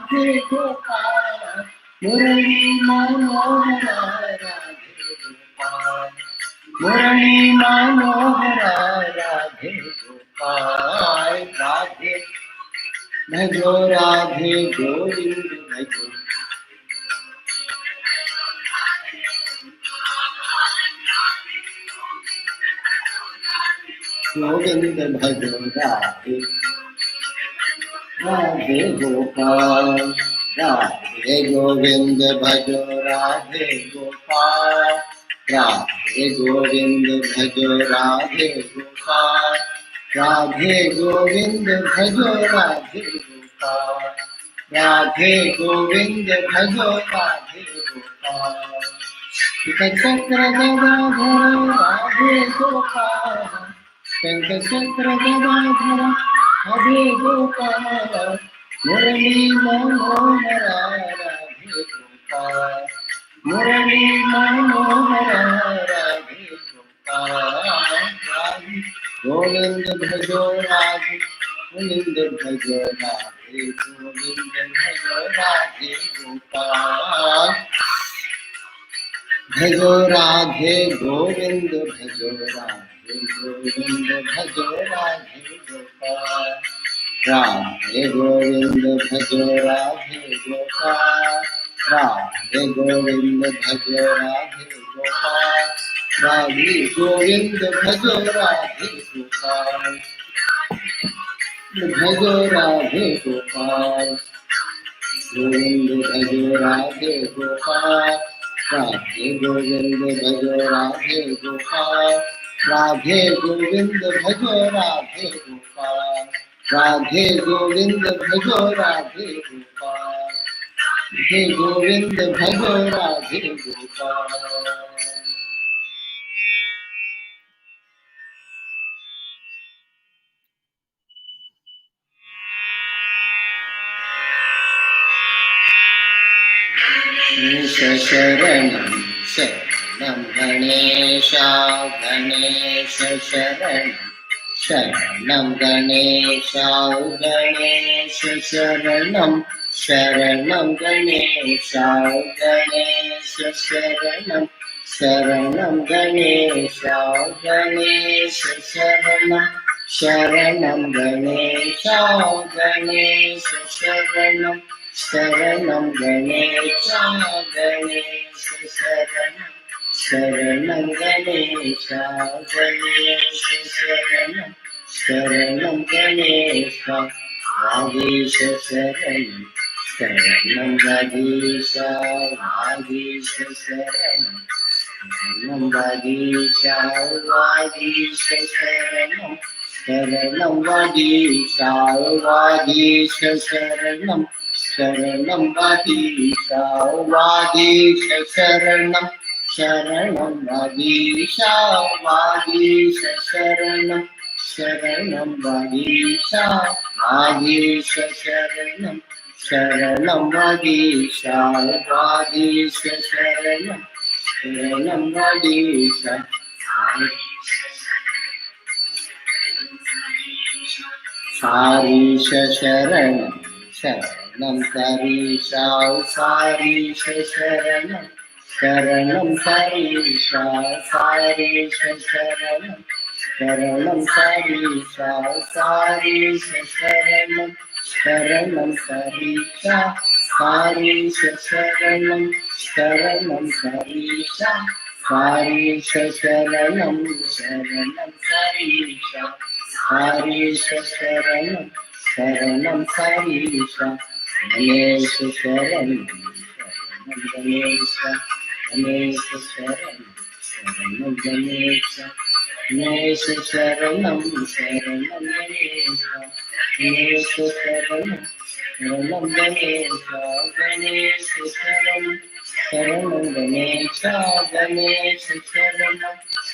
राधे गोपाल मुरली मनोहर राधे गोपाल मुरली मनोहर राधे गोपाल राधे भजो राधे गोविंद भजो गोविंद भजो राधे राधे गोपाल राधे गोविंद भजो राधे गोपाल राधे गोविंद भजो राधे गोपाल राधे गोविंद भजो राधे गोपाल राधे गोविंद भजो राधे गोपाल चक्र गदाधर राधे गोपाल चक्र गदाधर राधे गोपाल मुरली मनोहर राधे गोपाल मुरली मनोहर राधे गोपाल गोविंद भजो राधे गोविंद भजो राधे गोविंद भजो राधे गोपाल भजो राधे गोविंद भजो राधे गोविंद भजो राधे गोपाल राधे गोविंद भजो राधे गोपाल राधे गोविंद भजो राधे गोपाल राधे गोविंद भजो राधे गोपाल भजो राधे गोपाल गोविंद भजो राधे गोपाल राधे गोविंद भजो राधे गोपाल राधे गोविंद भजो राधे गोपाल राधे गोविंद भजो राधे गोपाल राधे गोविंद भजो राधे गोपाल शरणं शरणं गणेश गणेश शरणं गणेश गणेश शरणं शरणं गणेश गणेश शरणं शरणं गणेश गणेश शरणं शरणं गणेश गणेश शरणं शरणं गणेश गणेश शरणं शरणं गणेश गणेश शरणं शरणं गणेश वागीश शरणं शरणं वागीश वागीश शरणं शरणं वागीश वागीश शरणं शरणं वागीश वागीश शरणं शरणं वागीश वागीश शरणं शरणं वागीश वागीश शरणं शरणं वागीश वागीश शरणं शरणं वागीश वागीश शरणं शरणं वागीश सारीश शरणं शरणं सारीश सारीश शरणं शरणं सारीश सारीश शरणं शरणं सारीश सारीश शरणं शरणं सारीश सारीश शरणं शरणं सारीश सारीश शरणं शरणं सारीश सारीश शरणं शरणं सारीश गणेश शरणं शरणं गणेश गणेश शरणं शरणं गणेश गणेश शरणं शरणं गणेश गणेश शरणं शरणं गणेश गणेश शरणं शरणं गणेश गणेश शरणं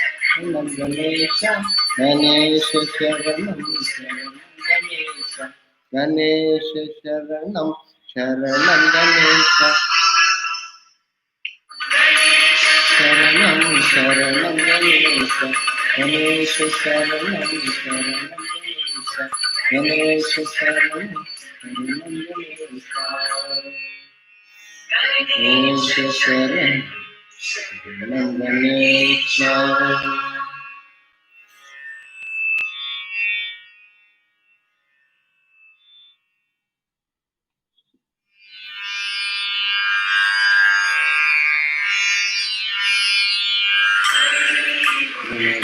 शरणं गणेश गणेश शरणं शरणं गणेश गणेश शरणं शरणं गणेश शरणं शरणं गणेश गणेश शरणं शरणं गणेश गणेश शरणं शरणं गणेश शरण गणेश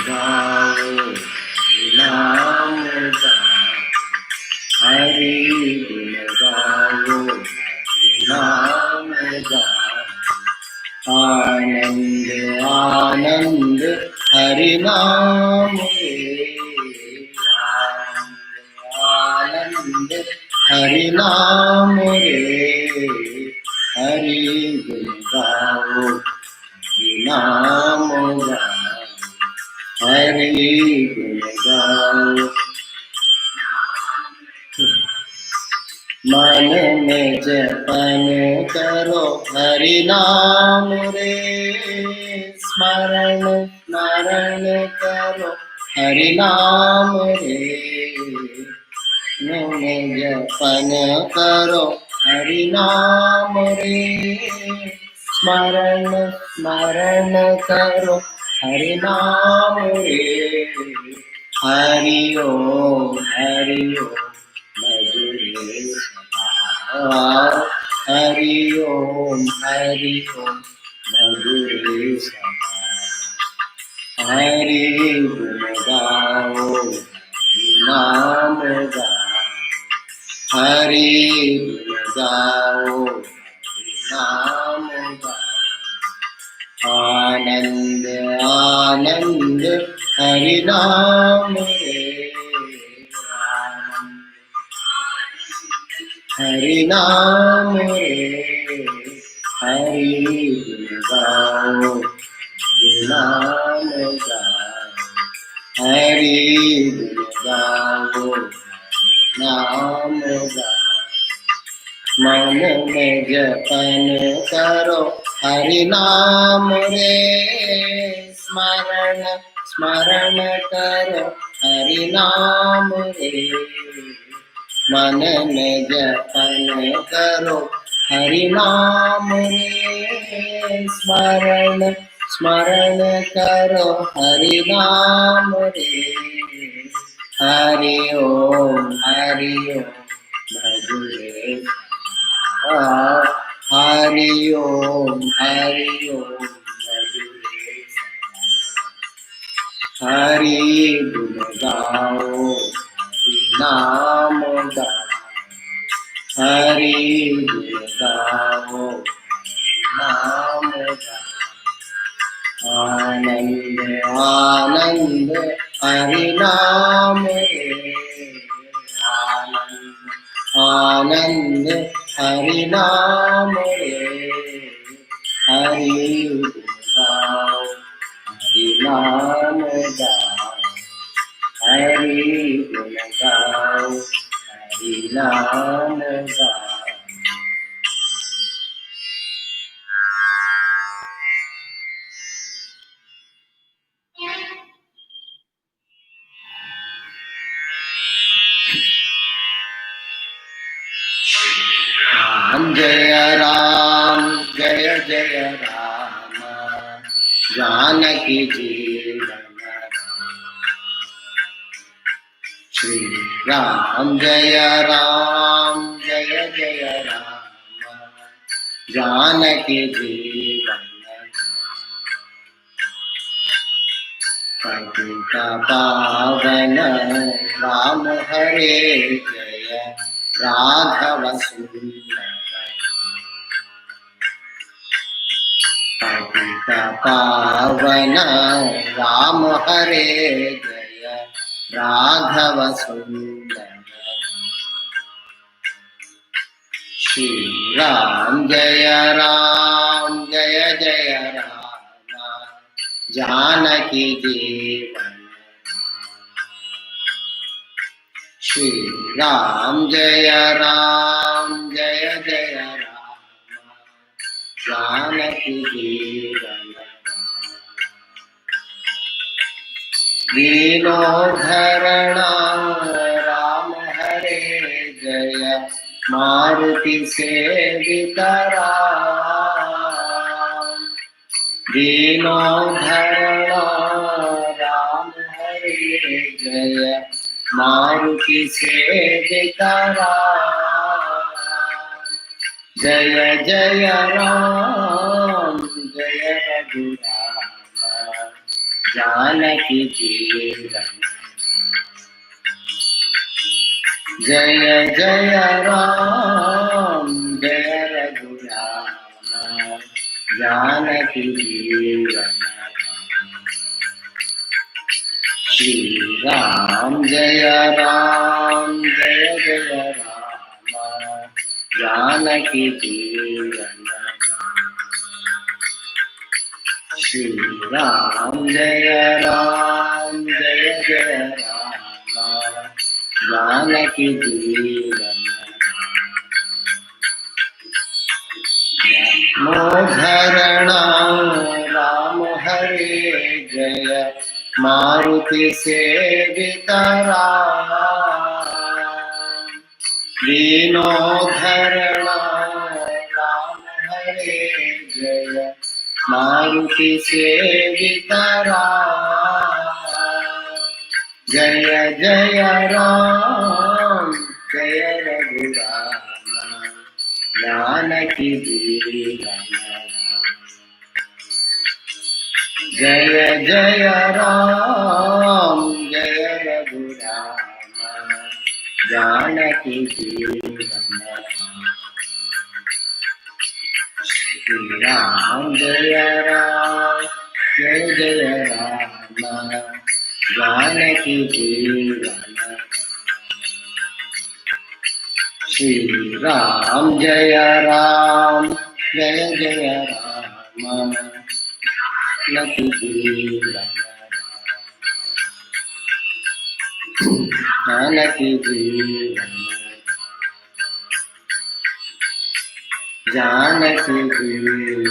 गाओ नाम गाओ हरि गुण गाओ नाम गाओ आनंद आनंद हरि नाम रे आनंद हरि नाम रे हरि गुण गाओ नाम गाओ हरि गुण गाओ मन में जपन करो हरि नाम रे स्मरण स्मरण करो हरि नाम रे मन में जपन करो हरि नाम रे स्मरण स्मरण करो हरि नाम रे हरि ओम मधुरे सदा हरि ओम मधुरे सदा हरि गुण गाओ नाम गाओ हरि गुण गाओ नाम गाओ आनंद आनंद हरि नाम रे हरि नाम रे हरि गुण गाओ नाम गाओ हरि गुण गाओ नाम गाओ मन में जपन करो हरि नाम रे स्मरण स्मरण करो हरि नाम रे मन में जपन करो हरि नाम रे स्मरण स्मरण करो हरि नाम रे हरि ओम मधुरे हरि ओम मधुरे हरि गुण गाओ नाम गाओ हरि गुण गाओ नाम गाओ आनंद आनंद हरि नाम रे आनंद आनंद हरि नाम रे हरि गुण गाओ हरि नाम गाओ हरि गुण गाओ हरि नाम गाओ राम जय जय राम जानकी जीवन श्री राम जय जय राम जानकी जीवन पतित पावन राम हरे जय राघव सुंदर पतित पावन राम हरे जय राघव सुंदर श्री राम जय जय राम जानकी जीवन श्री राम जय जय राम जानकी जीवन दीनोद्धरणा राम हरे जय मारुति सेविता राम दीनोद्धरणा राम हरे जय मारुति सेविता राम जय जय राम जय रघुराम जानकी जीवन जय जय राम जय रघुराम जानकी जीवन श्री राम जय जय राम जानकी जीवन श्री राम जय जय राम जानकी जीवन मोधरणा राम हरे जय मारुति सेविता राम दीनोद्धरणा राम हरे जय मारुति सेविता राम जय जय राम जय रघुराम जानकी जीवन जय जय राम जय रघुराम जानकी जीवन श्री राम जय जय राम जानकी जीवन श्री राम जय जय राम जानकी जीवन जानकी जीवन जानकी जीवन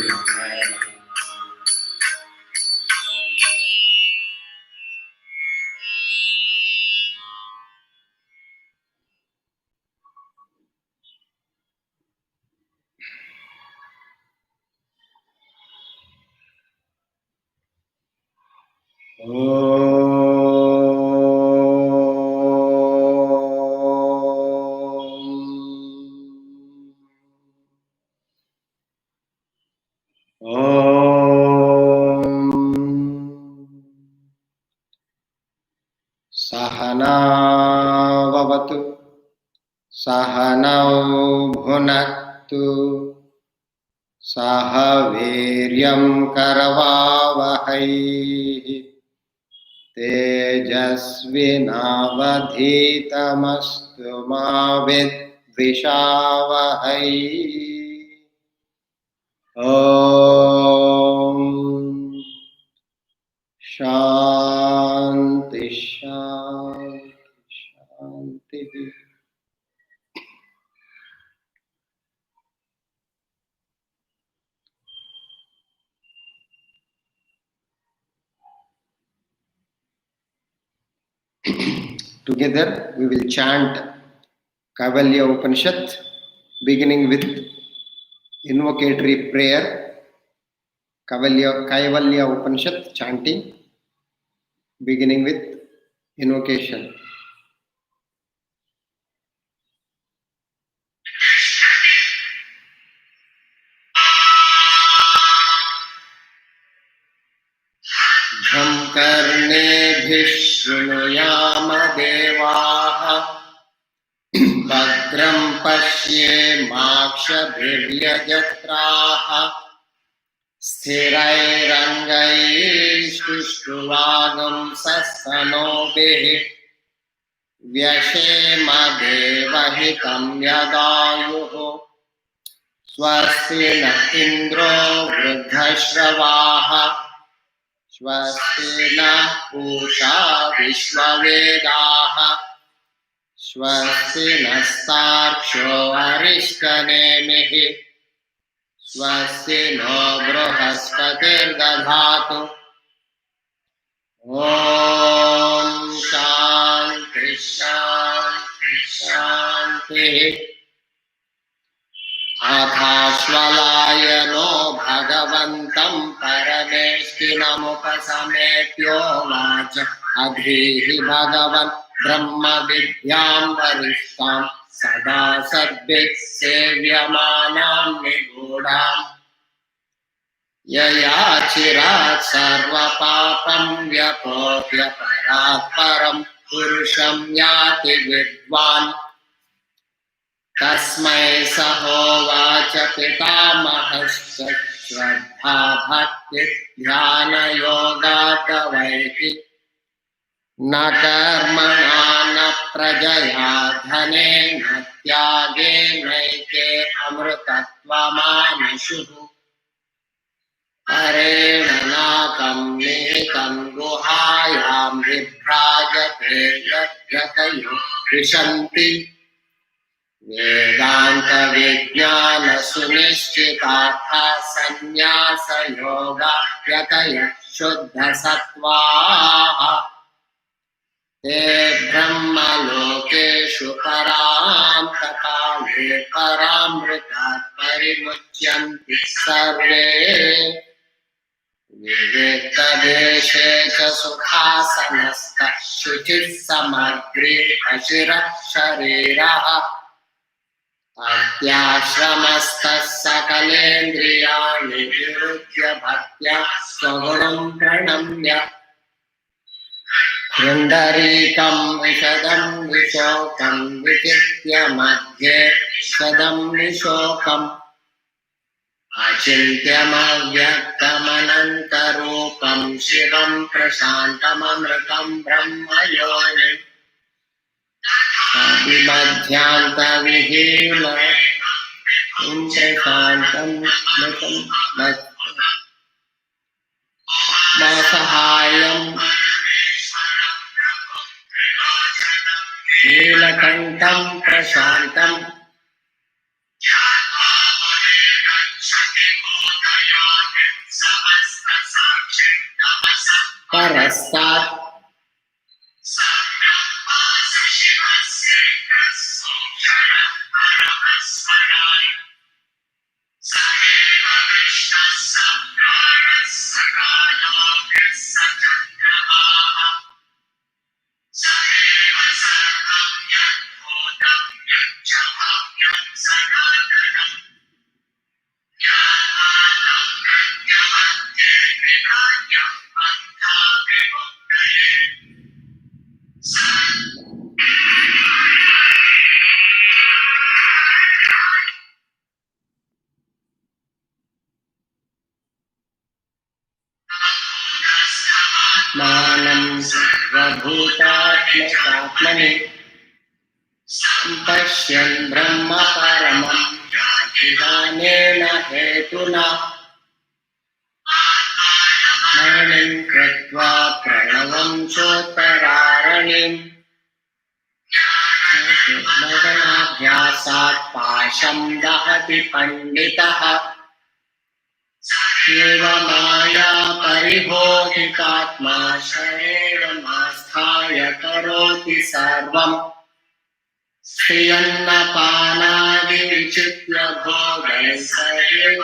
सहनावतु सहनौ भुनक्तु सह वीर्यं करवावहै तेजस्विनावधीतमस्तु मा विद्विषावहै ॐ शान्ति शान्ति शान्ति Together we will chant Kaivalya Upanishad, beginning with invocatory prayer. Kaivalya Upanishad chanting, beginning with invocation. Dham karnebhiः शृणुयाम देवाः भद्रं पश्येमाक्षभिर्यजत्राः स्थिरैरङ्गैस्तुष्टुवागुंसस्तनूभिः व्यशेमदेवहितं यदायुः स्वस्ति न इन्द्रो वृद्धश्रवाः स्वस्ति नः पूषा विश्ववेदाः स्वस्ति नस्तार्क्ष्यो अरिष्टनेमिः स्वस्ति नो बृहस्पतिर्दधातु ॐ शान्ति शान्ति शान्तिः अथाश्वलायनो भगवन्तं परमेश्वरं सृष्टिनमुपसमेत्योवाच अधीहि भगवन् ब्रह्मविद्यां वरिष्ठां सदा सद्भिः सेव्यमानां निगूढाम् यया चिरात् सर्वपापं व्यपोह्य परात् परं पुरुषं याति विद्वान् तस्मै स होवाच पितामहश्च श्रद्धा भक्ति ध्यानयोगादवैः न कर्मणा न प्रजया धनेन त्यागेनैके अमृतत्वमानशुः परेण नाकं निहितं गुहायां विभ्राजते यद्गतयो विशन्ति वेदान्तविज्ञानसुनिश्चितार्था सन्न्यासयोगायतयः शुद्धसत्त्वाः ते ब्रह्मलोकेषु परान्तकाले परामृतात् परिमुच्यन्ति सर्वे विविक्तदेशे च सुखासनस्तः शुचिः समग्रे शरीरः अत्याश्रमस्तः सकलेन्द्रियाणि विरुध्य भक्त्या स्वगुणं प्रणम्य पुण्डरीकं विशदं विशोकं विचित्य मध्ये शदं विशोकम् अचिन्त्यमव्यक्तमनन्तरूपं शिवं प्रशान्तममृतं ब्रह्मयोनिम् अभिमध्यान्तविहीनं प्रशान्तं सहायं नीलकण्ठं प्रशान्तं परस्तात् मानं सर्वभूतात्मकात्मनि पश्यन् ब्रह्म परमं ज्ञानेन हेतुना मरणं कृत्वा प्रणवं चोत्तरारणिम् मदनाभ्यासात् पाशं दहति पण्डितः एवमाया परिबोधितात्मा शरीरमास्थाय करोति सर्वम् स्त्रियन्नपानादिविचित्य भोगैः सदैव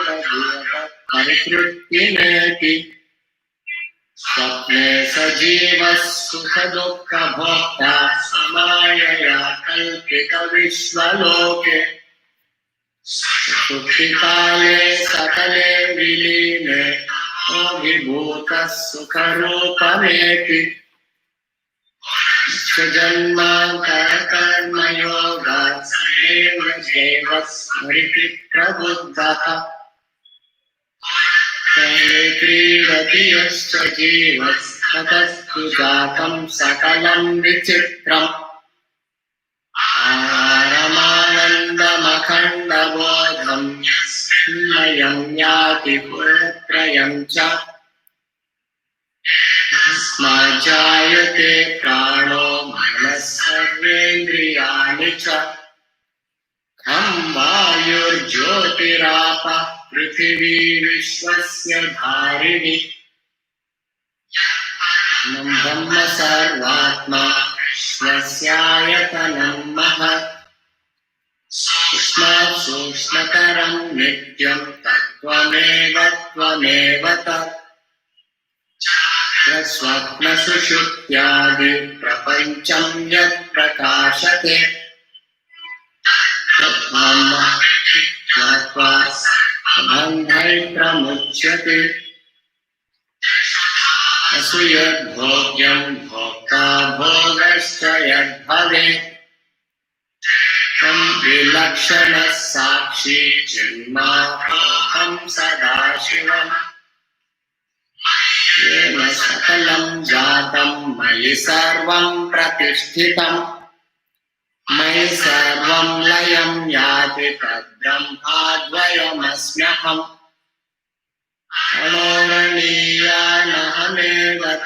परितृप्तिमेति स्वप्ने सजीवः सुखदुःखभोक्ता समायया कल्पितविश्वलोके सुखिकाले सकले विलीने अभिभूतः सुखरूपमेति जन्मान्तरकर्मयोगात् देवः स्मृति प्रबुद्धः क्रीडति यश्च जीवः ततस्तु जातं सकलं विचित्रम् आरमानन्दमखण्डबोधं मयं याति पुरत्रयं च स्मजायते प्राणो मनः सर्वेन्द्रियाणि च खं वायुर्ज्योतिरापः पृथिवी विश्वस्य धारिणी ब्रह्म सर्वात्मा स्वस्यायतनं महत् सूक्ष्मात् सूक्ष्मतरं नित्यं तत्त्वमेव त्वमेव तत् स्वप्नसुषुप्त्यादि प्रपञ्चं यत् प्रकाशते ज्ञात्वा बन्धैः प्रमुच्यते असुयद्भोग्यं भोक्ता भोगश्च यद्भवेत् तं विलक्षणः साक्षी चिन्मात्रं सदाशिवम् येन सकलं जातं मयि सर्वं प्रतिष्ठितं मयि सर्वं लयं याति तद्ब्रह्माद्वयमस्म्यहम् अणोरणीयानहमेव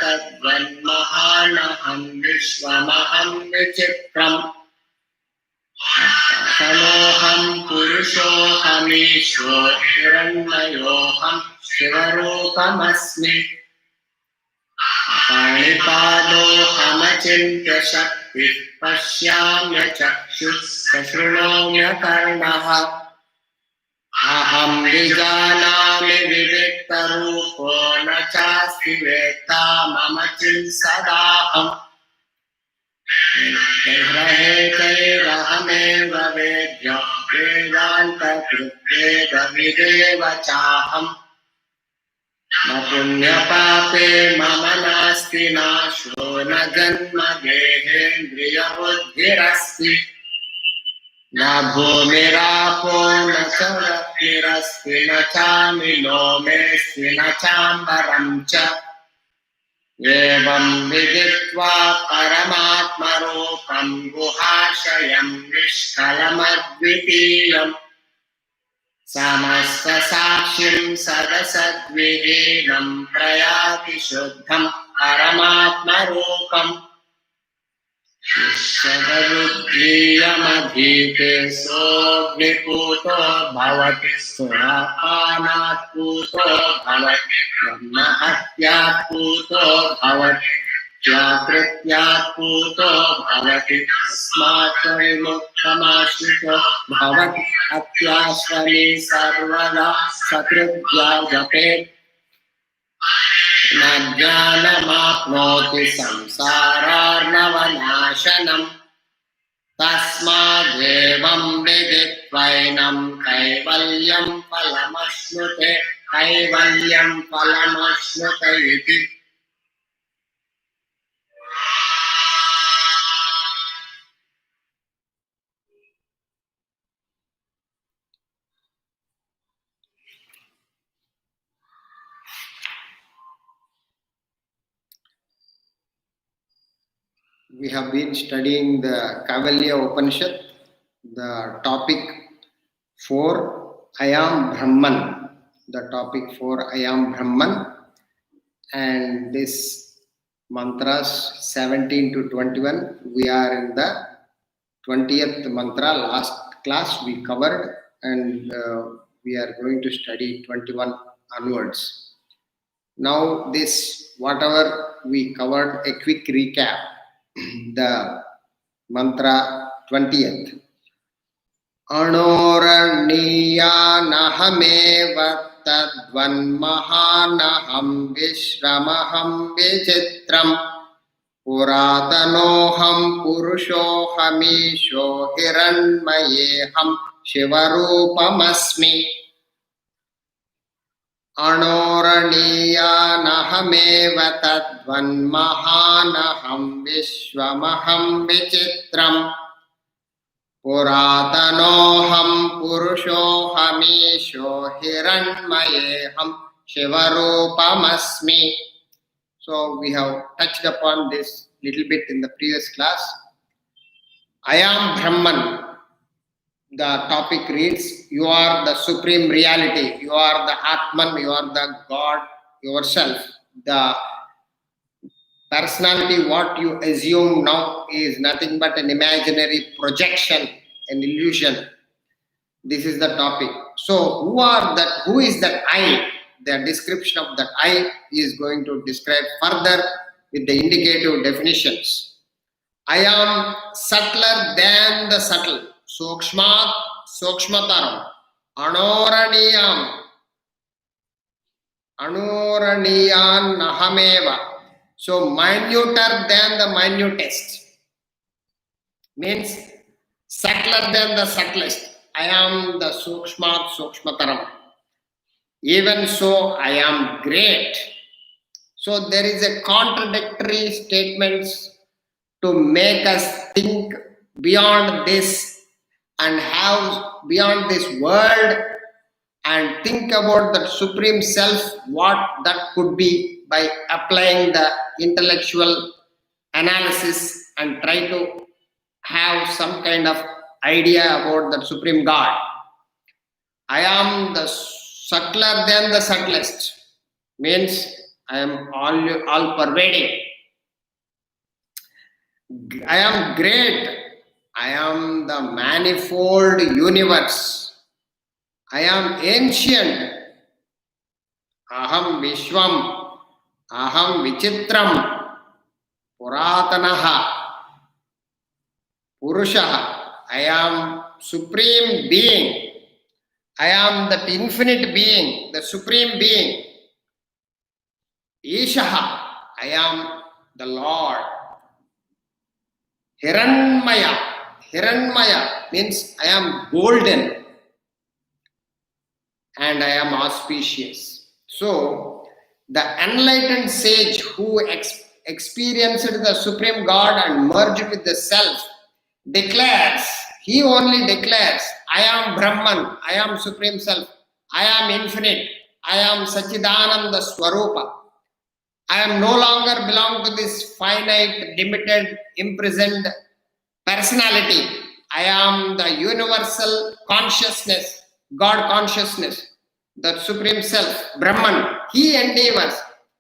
तद्वन्महानहं विश्वमहं विचित्रम् खलोऽहं पुरुषोऽहमीश्वरो हिरण्मयोऽहं शिवरूपमस्मि पाणिपादोऽहमचिन्त्यशक्तिः पश्याम्यचक्षुः शृणोम्यकर्णः अहं विजानामि विविक्तरूपो न चास्ति वेत्ता मम चिन्सदाहम् ग्रहेतैरहमेव वेद्यो वेदान्तकृद्वेदविदेव चाहम् न पुण्यपापे मम नास्ति नाशो न जन्म देहेन्द्रियबुद्धिरस्ति न भूमिरापो न च वह्निरस्ति न चामिलो मेऽस्ति न चाम्बरं च एवं विदित्वा परमात्मरूपं गुहाशयं निष्कलमद्वितीयम् समस्तसाक्षिं सदसद्विहीनं प्रयाति शुद्धं परमात्मरूपम् शिष्यदरुद्रीयमधीते सोऽग्निपूतो भवति सुरापानात् पूतो भवति ब्रह्महत्यात् पूतो भवति व्याकृत्यात् पूतो भवति तस्मात् विमुक्तमाश्रितो भवति अत्याश्रमी सर्वदा सकृद्या जपेत् न ज्ञानमाप्नोति संसारार्णवनाशनम् तस्मादेवं विदित्वैनं कैवल्यं फलमश्नुते कैवल्यं फलमश्नुते इति We have been studying the Kaivalya Upanishad, the topic for I am Brahman, the topic for I am Brahman, and this mantras 17 to 21, we are in the 20th mantra. Last class we covered, and we are going to study 21 onwards. Now this, whatever we covered, a quick recap. The mantra 20th. Anoraniyanahame tadvanmahanaham vishramaham vichitram puratanoham purushohamisho hiranmayeham shivarupamasmi. Anoraniyanahame tadvanmahanaham vishwamaham vichitram puratanoham purushohamisho hiranmayeham shivarupamasmi. So we have touched upon this little bit in the previous class. I am Brahman. The topic reads, you are the supreme reality, you are the Atman, you are the God yourself. The personality, what you assume now, is nothing but an imaginary projection, an illusion. This is the topic. So who is that I? The description of that I is going to describe further with the indicative definitions. I am subtler than the subtle. Sukshmat sukshmataram anoraniyam anoraniyan nahameva. So minuter than the minutest means subtler than the subtlest. I am the sukshmat sukshmataram. Even so, I am great. So there is a contradictory statements to make us think beyond this and have beyond this world and think about the supreme self, what that could be, by applying the intellectual analysis and try to have some kind of idea about the supreme God. I am the subtler than the subtlest means I am all pervading. I am great. I am the manifold universe. I am ancient. Aham Vishwam. Aham Vichitram. Puratanaha. Purushaha. I am supreme being. I am that infinite being, the supreme being. Ishaha. I am the Lord. Hiranmaya. Hiranmaya means I am golden and I am auspicious. So, the enlightened sage who experienced the Supreme God and merged with the Self declares, he only declares, I am Brahman, I am Supreme Self, I am infinite, I am Sachidananda Swarupa. I am no longer belong to this finite, limited, imprisoned personality. I am the universal consciousness, God consciousness, the Supreme Self, Brahman. He endeavors,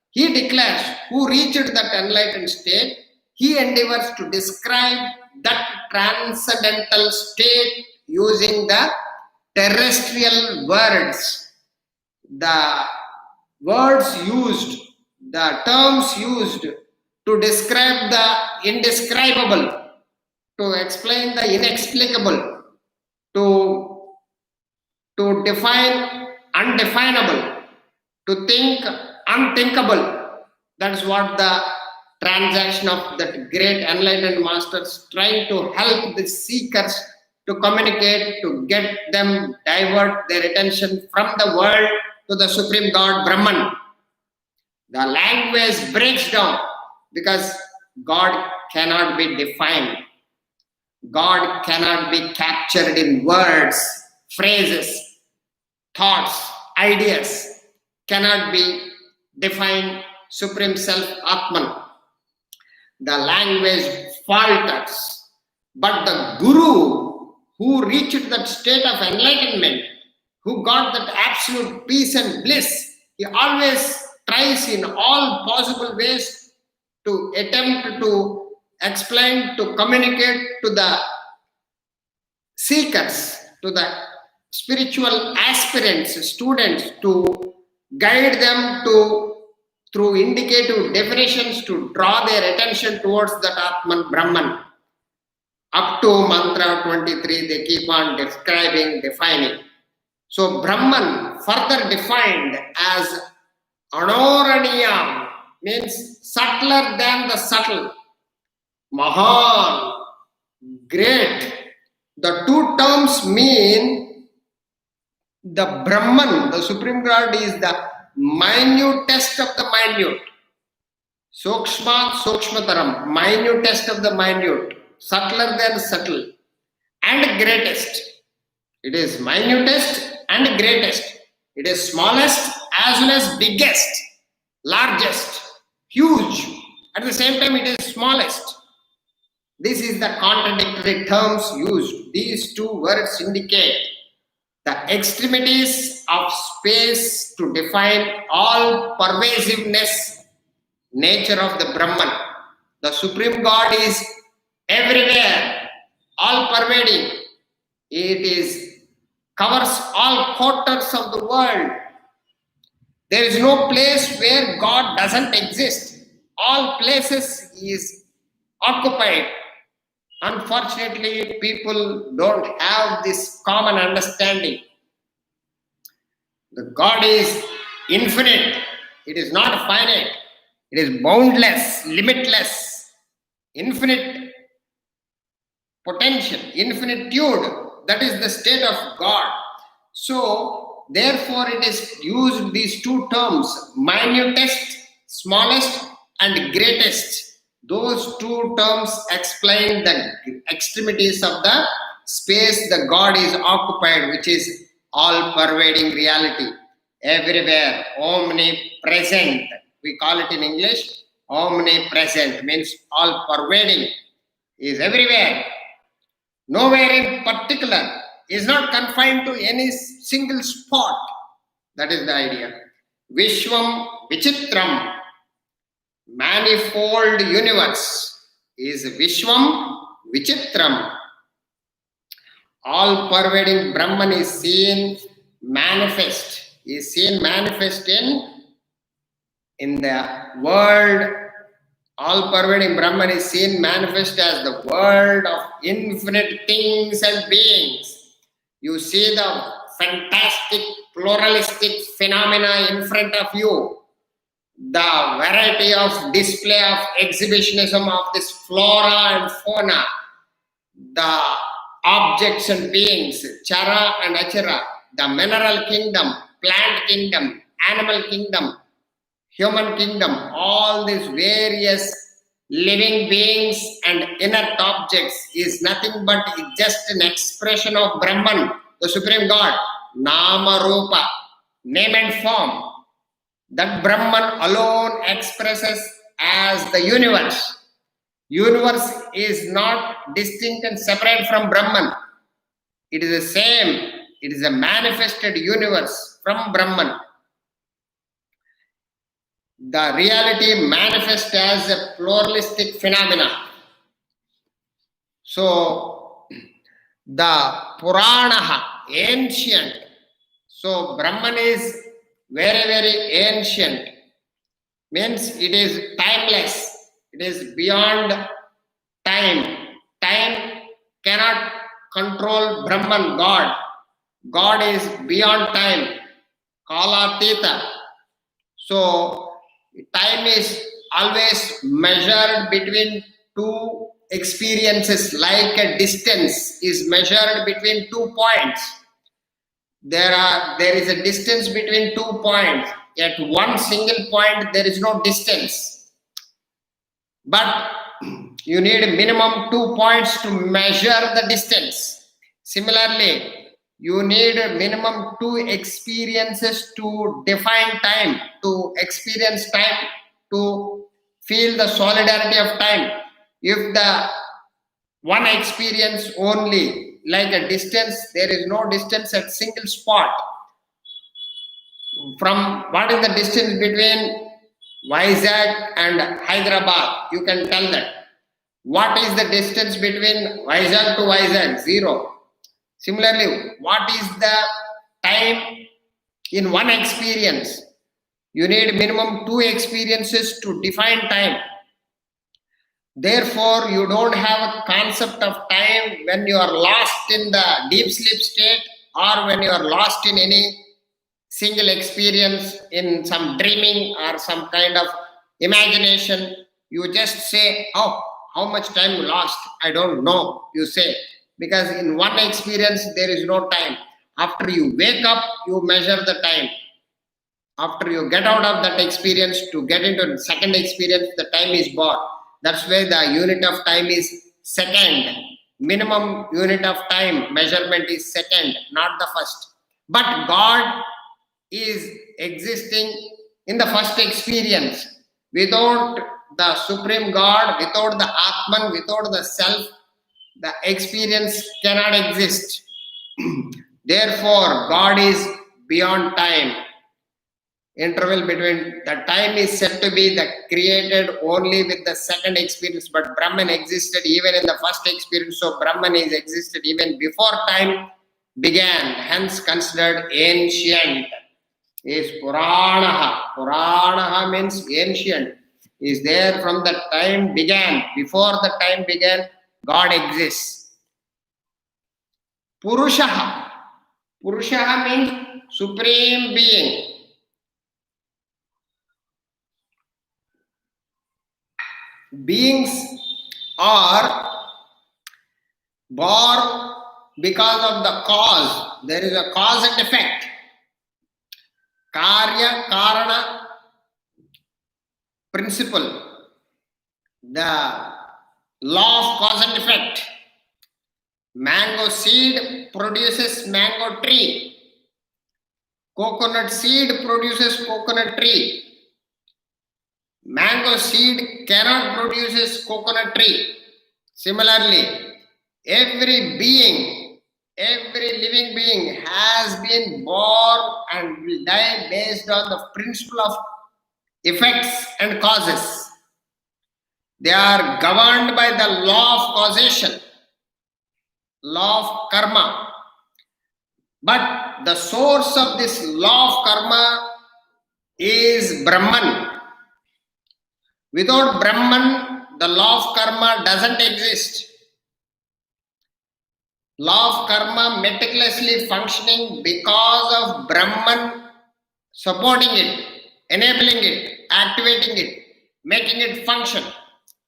he declares, who reached that enlightened state, he endeavors to describe that transcendental state using the terrestrial words. The words used, the terms used to describe the indescribable, to explain the inexplicable, to define undefinable, to think unthinkable. That's what the transaction of that great enlightened masters trying to help the seekers to communicate, to get them divert their attention from the world to the Supreme God Brahman. The language breaks down because God cannot be defined. God cannot be captured in words, phrases, thoughts, ideas, cannot be defined. Supreme Self Atman. The language falters. But the Guru who reached that state of enlightenment, who got that absolute peace and bliss, he always tries in all possible ways to attempt to explain, to communicate to the seekers, to the spiritual aspirants, students, to guide them to through indicative definitions to draw their attention towards that Atman Brahman. Up to mantra 23, they keep on describing, defining. So Brahman further defined as Anoraniyam means subtler than the subtle. Mahan, great. The two terms mean the Brahman, the Supreme God, is the minutest of the minute. Sukshma Sukshmataram, minutest of the minute, subtler than subtle, and greatest. It is minutest and greatest. It is smallest as well as biggest, largest, huge. At the same time, it is smallest. This is the contradictory terms used. These two words indicate the extremities of space to define all pervasiveness, nature of the Brahman. The Supreme God is everywhere, all pervading. It covers all quarters of the world. There is no place where God doesn't exist. All places He is occupied. Unfortunately, people don't have this common understanding. The God is infinite. It is not finite. It is boundless, limitless, infinite potential, infinitude. That is the state of God. So, therefore, it is used these two terms, minutest, smallest, and greatest. Those two terms explain the extremities of the space the God is occupied, which is all pervading reality, everywhere, omnipresent. We call it in English omnipresent, means all pervading, is everywhere, nowhere in particular, is not confined to any single spot. That is the idea. Vishwam Vichitram, manifold universe, is Vishwam Vichitram. All pervading Brahman is seen manifest, in the world. All pervading Brahman is seen manifest as the world of infinite things and beings. You see the fantastic pluralistic phenomena in front of you, the variety of display of exhibitionism of this flora and fauna, the objects and beings, chara and achara, the mineral kingdom, plant kingdom, animal kingdom, human kingdom, all these various living beings and inert objects is nothing but just an expression of Brahman, the Supreme God, Nama Rupa, name and form. That Brahman alone expresses as the universe. Universe is not distinct and separate from Brahman. It is the same. It is a manifested universe from Brahman. The reality manifests as a pluralistic phenomena. So, the Purana, ancient. So, Brahman is very, very ancient. Means it is timeless. It is beyond time. Time cannot control Brahman, God. God is beyond time. Kalatita. So, time is always measured between two experiences, like a distance is measured between 2 points. There is a distance between 2 points. At one single point, there is no distance. But you need a minimum 2 points to measure the distance. Similarly, you need a minimum 2 experiences to define time, to experience time, to feel the solidarity of time. If the one experience only, like a distance, there is no distance at single spot. From what is the distance between Vizag and Hyderabad? You can tell that. What is the distance between Vizag to Vizag? 0. Similarly, what is the time in one experience? You need minimum 2 experiences to define time. Therefore, you don't have a concept of time when you are lost in the deep sleep state, or when you are lost in any single experience, in some dreaming or some kind of imagination. You just say, oh, how much time you lost? I don't know, you say. Because in one experience, there is no time. After you wake up, you measure the time. After you get out of that experience to get into the second experience, the time is born. That's why the unit of time is second. Minimum unit of time measurement is second, not the first. But God is existing in the first experience. Without the Supreme God, without the Atman, without the Self, the experience cannot exist. Therefore, God is beyond time. Interval between the time is said to be the created only with the second experience, but Brahman existed even in the first experience. So Brahman is existed even before time began, hence considered ancient. Is Purana. Purana means ancient. Is there from the time began. Before the time began, God exists. Purushaha. Purushaha means supreme being. beings are born because of the cause. There is a cause and effect. Karya Karana principle. The law of cause and effect. Mango seed produces mango tree. Coconut seed produces coconut tree. Mango seed cannot produce coconut tree. Similarly, every being, every living being has been born and will die based on the principle of effects and causes. They are governed by the law of causation, law of karma. But the source of this law of karma is Brahman. Without Brahman, the law of karma doesn't exist. Law of karma meticulously functioning because of Brahman supporting it, enabling it, activating it, making it function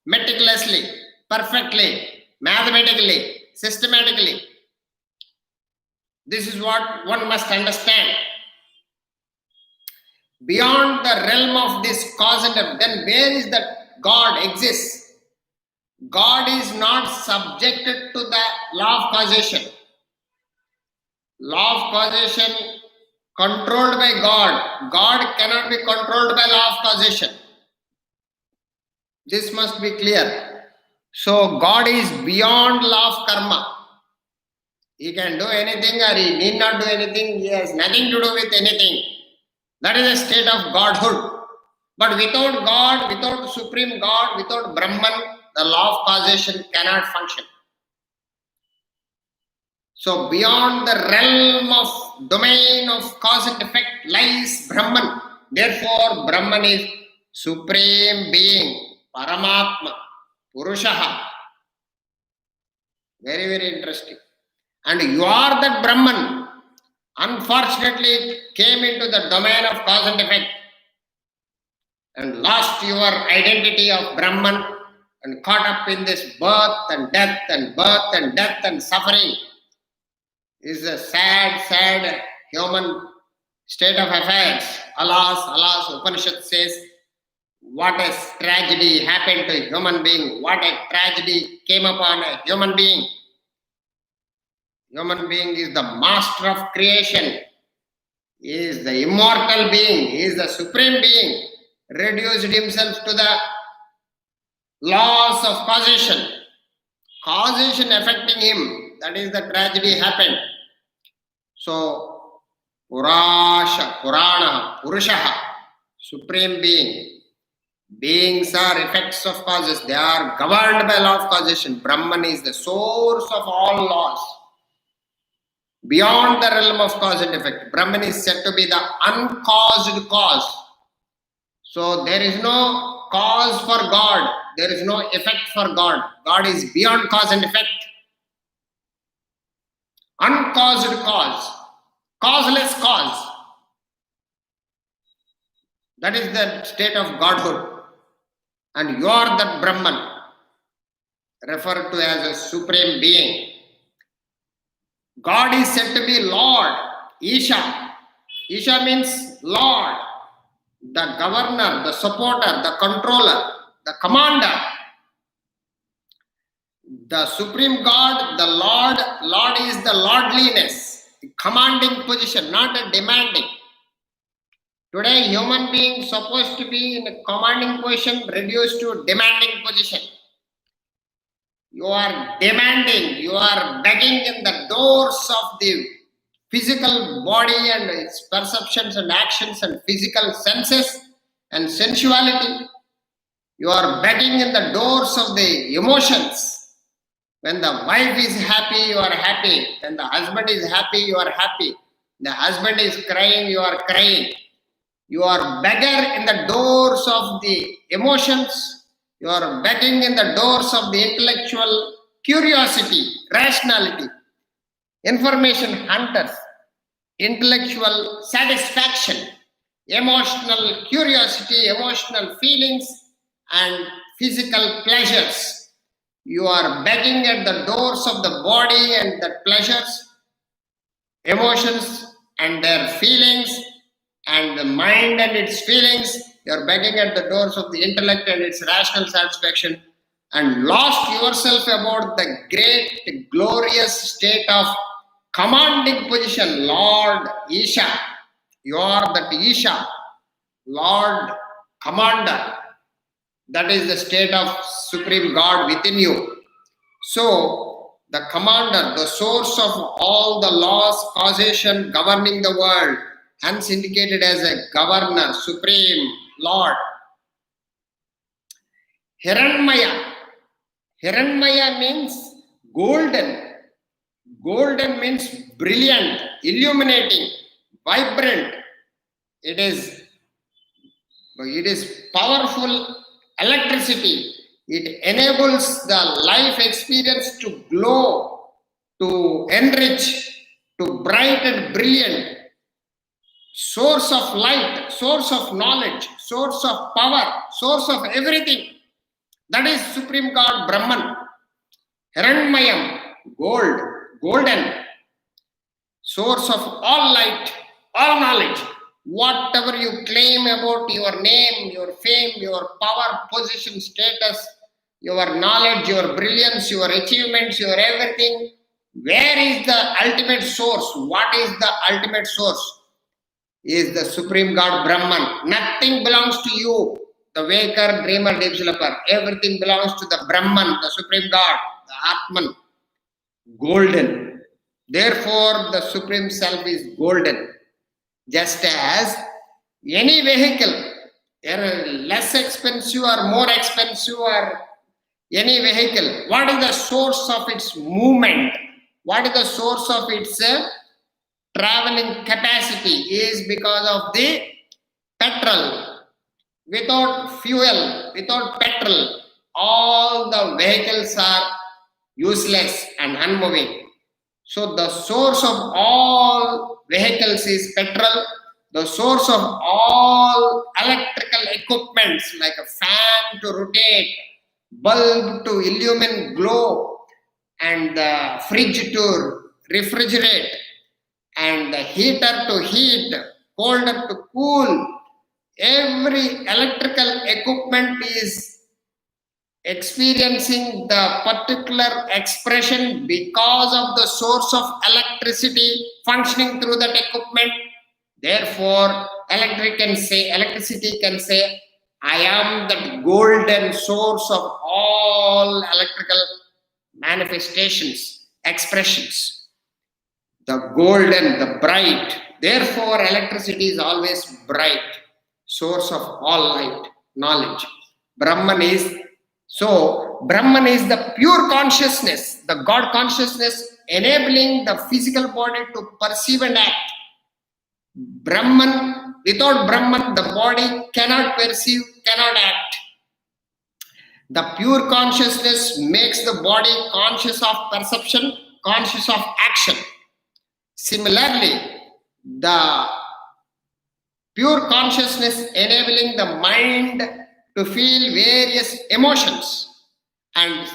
meticulously, perfectly, mathematically, systematically. This is what one must understand. Beyond the realm of this cause and effect, then where is that God exists? God is not subjected to the law of causation. Law of causation controlled by God. God cannot be controlled by law of causation. This must be clear. So God is beyond law of karma. He can do anything or he need not do anything. He has nothing to do with anything. That is a state of Godhood. But without God, without Supreme God, without Brahman, the law of causation cannot function. So beyond the realm of domain of cause and effect lies Brahman. Therefore, Brahman is Supreme Being, Paramatma, Purushaha. Very, very interesting. And you are that Brahman. Unfortunately, it came into the domain of cause and effect and lost your identity of Brahman and caught up in this birth and death and suffering. Is a sad, sad human state of affairs. Alas, alas, Upanishad says, what a tragedy happened to a human being. What a tragedy came upon a human being. Human being is the master of creation. He is the immortal being. He is the supreme being. Reduced himself to the laws of causation. Causation affecting him. That is the tragedy happened. So, Purana, Purushaha, supreme being. Beings are effects of causes. They are governed by law of causation. Brahman is the source of all laws. Beyond the realm of cause and effect, Brahman is said to be the uncaused cause. So there is no cause for God. There is no effect for God. God is beyond cause and effect. Uncaused cause. Causeless cause. That is the state of Godhood. And you are that Brahman, referred to as a supreme being. God is said to be Lord, Isha. Isha means Lord, the governor, the supporter, the controller, the commander. The supreme God, the Lord, Lord is the lordliness, the commanding position, not a demanding. Today, human being supposed to be in a commanding position, reduced to demanding position. You are demanding, you are begging in the doors of the physical body and its perceptions and actions and physical senses and sensuality. You are begging in the doors of the emotions. When the wife is happy, you are happy. When the husband is happy, you are happy. The husband is crying, you are crying. You are beggar in the doors of the emotions. You are begging in the doors of the intellectual curiosity, rationality, information hunters, intellectual satisfaction, emotional curiosity, emotional feelings, and physical pleasures. You are begging at the doors of the body and the pleasures, emotions and their feelings, and the mind and its feelings. You are begging at the doors of the intellect and its rational satisfaction, and lost yourself about the great, glorious state of commanding position, Lord Isha. You are that Isha, Lord Commander. That is the state of Supreme God within you. So, the commander, the source of all the laws, causation governing the world, hence indicated as a governor, supreme Lord. Hiranmaya. Hiranmaya means golden. Golden means brilliant, illuminating, vibrant. It is powerful electricity. It enables the life experience to glow, to enrich, to bright and brilliant. Source of light, source of knowledge, source of power, source of everything. That is Supreme God Brahman. Hiranmayam, gold, golden. Source of all light, all knowledge. Whatever you claim about your name, your fame, your power, position, status, your knowledge, your brilliance, your achievements, your everything, where is the ultimate source? What is the ultimate source? Is the Supreme God Brahman. Nothing belongs to you, the waker, dreamer, deep sleeper. Everything belongs to the Brahman, the Supreme God, the Atman, golden. Therefore, the Supreme Self is golden. Just as any vehicle, less expensive or more expensive or any vehicle, what is the source of its movement? What is the source of its traveling capacity? Is because of the petrol. Without fuel, without petrol, all the vehicles are useless and unmoving. So the source of all vehicles is petrol. The source of all electrical equipments like a fan to rotate, bulb to illumine glow, and the fridge to refrigerate, and the heater to heat, colder to cool. Every electrical equipment is experiencing the particular expression because of the source of electricity functioning through that equipment. Therefore, electricity can say, I am the golden source of all electrical manifestations, expressions. The golden, the bright. Therefore, electricity is always bright, source of all light, knowledge. Brahman is the pure consciousness, the God consciousness, enabling the physical body to perceive and act. Brahman, without Brahman, the body cannot perceive, cannot act. The pure consciousness makes the body conscious of perception, conscious of action. Similarly, the pure consciousness enabling the mind to feel various emotions, and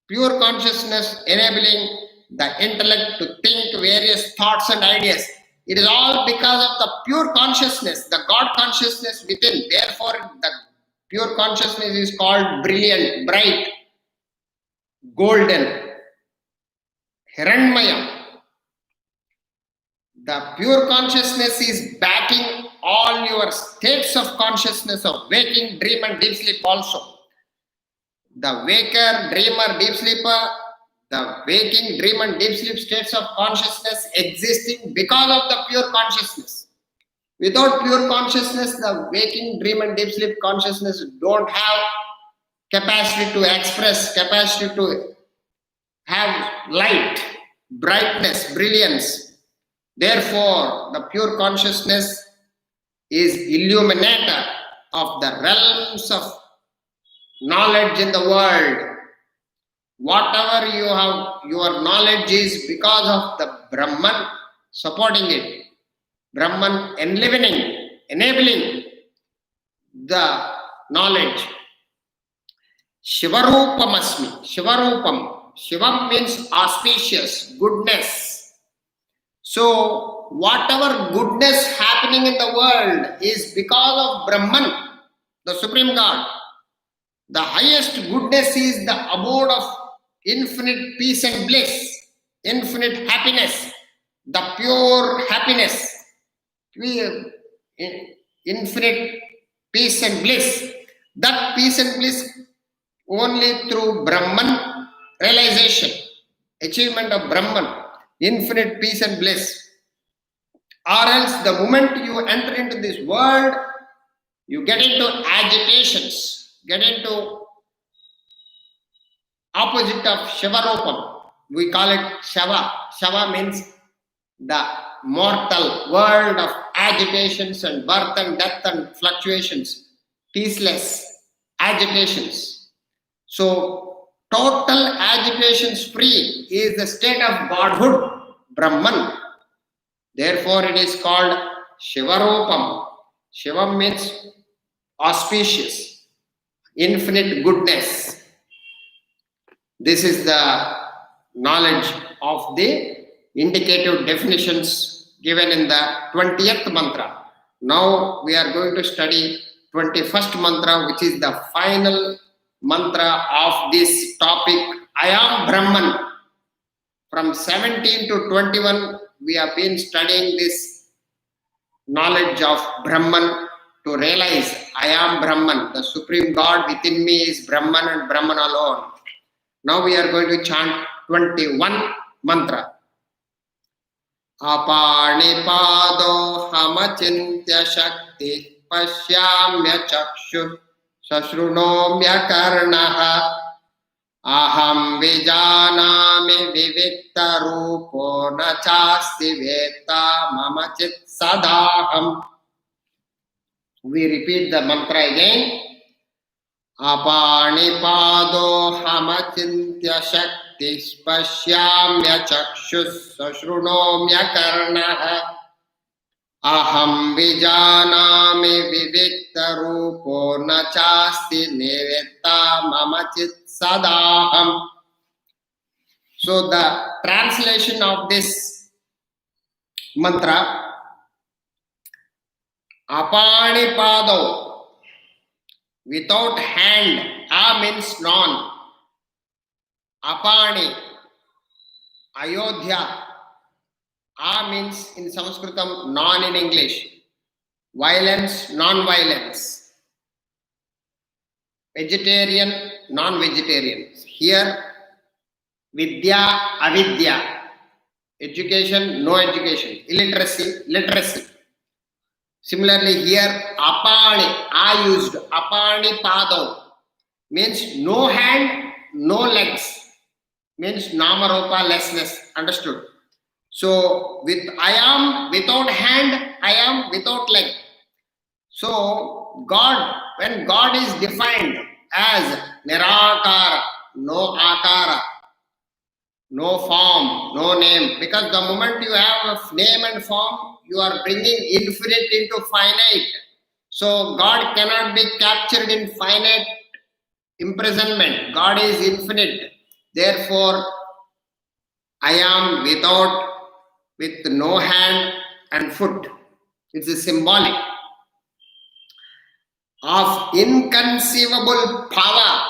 pure consciousness enabling the intellect to think various thoughts and ideas. It is all because of the pure consciousness, the God consciousness within. Therefore, the pure consciousness is called brilliant, bright, golden, Hiranmayam. The pure consciousness is backing all your states of consciousness of waking, dream and deep sleep also. The waker, dreamer, deep sleeper, the waking, dream and deep sleep states of consciousness existing because of the pure consciousness. Without pure consciousness, the waking, dream and deep sleep consciousness don't have capacity to express, capacity to have light, brightness, brilliance. Therefore, the pure consciousness is illuminator of the realms of knowledge in the world. Whatever you have, your knowledge is because of the Brahman supporting it. Brahman enlivening, enabling the knowledge. Shivarupamasmi. Shivarupam. Shivam means auspicious, goodness. So, whatever goodness happening in the world is because of Brahman, the Supreme God. The highest goodness is the abode of infinite peace and bliss, infinite happiness, the pure happiness, infinite peace and bliss. That peace and bliss only through Brahman realization, achievement of Brahman, infinite peace and bliss. Or else the moment you enter into this world, you get into agitations, get into opposite of Shivarupam. We call it Shava. Shava means the mortal world of agitations and birth and death and fluctuations, peaceless agitations. So, total agitations free is the state of Godhood, Brahman. Therefore, it is called Shivarupam. Shivam means auspicious, infinite goodness. This is the knowledge of the indicative definitions given in the 20th mantra. Now we are going to study 21st mantra, which is the final mantra of this topic. I am Brahman. From 17 to 21, we have been studying this knowledge of Brahman to realize I am Brahman. The Supreme God within me is Brahman and Brahman alone. Now we are going to chant 21 mantra. Apanipado hamachintya shakti pashyamya chakshu sashrunomya karnaha aham vijanami vivikta rupo na chasti veta mama chit sadaham. We repeat the mantra again. Apanipado hamachintya shakti pashyamya chakshus sashrunomya karnaha aham vijanami vivikta rupo na chasti nevetta mama chit sadaham. So the translation of this mantra, Apanipado, without hand. A means non. Apani, Ayodhya. A means in Sanskritam non in English. Violence, non-violence. Vegetarian, non-vegetarian. Here, Vidya, Avidya. Education, no education. Illiteracy, literacy. Similarly here, apani, I used, apani pado, means no hand, no legs, means namarupa, lessness, understood. So, with I am without hand, I am without leg. So, God, when God is defined as nirakara, no akara, no form, no name, because the moment you have a name and form, you are bringing infinite into finite. So God cannot be captured in finite imprisonment. God is infinite. Therefore, I am with no hand and foot. It's a symbolic of inconceivable power.